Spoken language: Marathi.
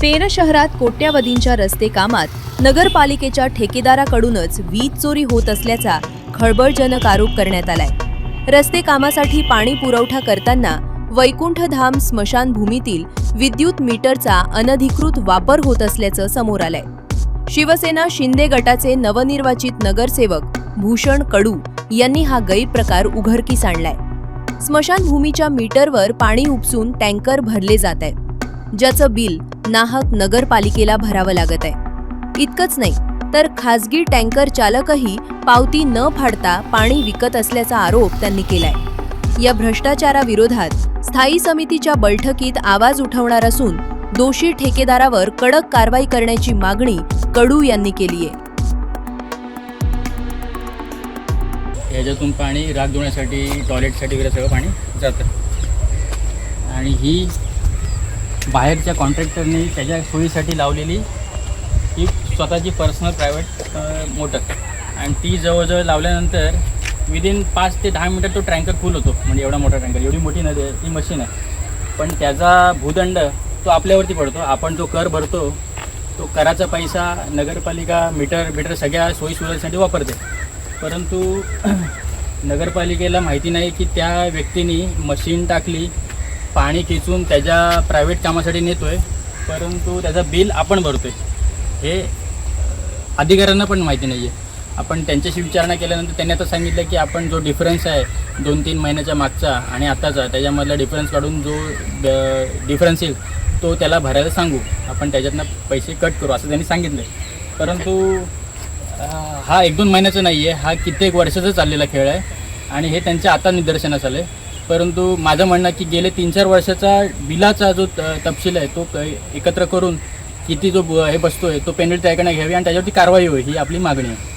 पेण शहरात कोट्यावधींच्या रस्ते कामात नगरपालिकेच्या ठेकेदाराकडूनच वीज चोरी होत असल्याचा खळबळजनक आरोप करण्यात आलाय। रस्ते कामासाठी पाणी पुरवठा करताना वैकुंठधाम स्मशानभूमीतील विद्युत मीटरचा अनधिकृत वापर होत असल्याचं समोर आलंय। शिवसेना शिंदे गटाचे नवनिर्वाचित नगरसेवक भूषण कडू यांनी हा गैरप्रकार उघडकीस आणलाय। स्मशानभूमीच्या मीटरवर पाणी उपसून टँकर भरले जात आहेत, ज्याचं बिल नाहक नगरपालिकेला भरावं लागत आहे। इतकंच नाही तर खासगी टँकर चालकही पावती न फाडता पाणी विकत असल्याचा आरोप त्यांनी केलाय। या भ्रष्टाचाराविरोधात स्थायी समितीच्या बैठकीत आवाज उठवणार असून दोषी ठेकेदारावर कडक कारवाई करण्याची मागणी कडू यांनी केली आहे। ह्याच्यातून पाणी राख धुण्यासाठी, टॉयलेटसाठी वगैरे सगळं पाणी जातं आणि ही बाहेरच्या कॉन्ट्रॅक्टरनी त्याच्या सोयीसाठी लावलेली ही स्वतःची पर्सनल प्रायव्हेट मोटर आणि ती जवळजवळ लावल्यानंतर विदिन 5 ते 10 मिनिटात तो टँकर फुल होतो। म्हणजे एवढा मोठा टँकर, एवढी मोठी नदी आहे, ती मशीन आहे, पण त्याचा भूदंड तो आपल्यावरती पडतो। आपण जो कर भरतो तो कराचा पैसा नगरपालिका मीटर सगळ्या सोयीसुविधांसाठी वापरते, परंतु नगरपालिकेला माहिती नाही की त्या व्यक्तीने मशीन टाकली, पाणी खेचून त्याच्या प्रायव्हेट कामासाठी नेतोय, परंतु त्याचा बिल आपण भरतोय। हे अधिकाऱ्यांना पण माहिती नाही आहे। आपण त्यांच्याशी विचारणा केल्यानंतर त्यांनी आता सांगितलं की आपण जो डिफरन्स आहे 2-3 महिन्याच्या मागचा आणि आत्ताचा, त्याच्यामधला डिफरन्स काढून जो डिफरन्स येईल तो त्याला भरायला सांगू, आपण त्याच्यातनं पैसे कट करू असं त्यांनी सांगितलं। परंतु हा 1-2 महिन्याचा नाही आहे, हा कित्येक वर्षाचा चाललेला खेळ आहे आणि हे त्यांच्या आता निदर्शनास आलं आहे। परंतु माझं म्हणणं की गेले 3-4 वर्षाचा बिलाचा जो तपशील आहे तो एकत्र करून किती जो हे बसतोय तो पेनल्टी त्याकडनं घ्यावी आणि त्याच्यावरती कारवाई होईल, ही आपली मागणी आहे।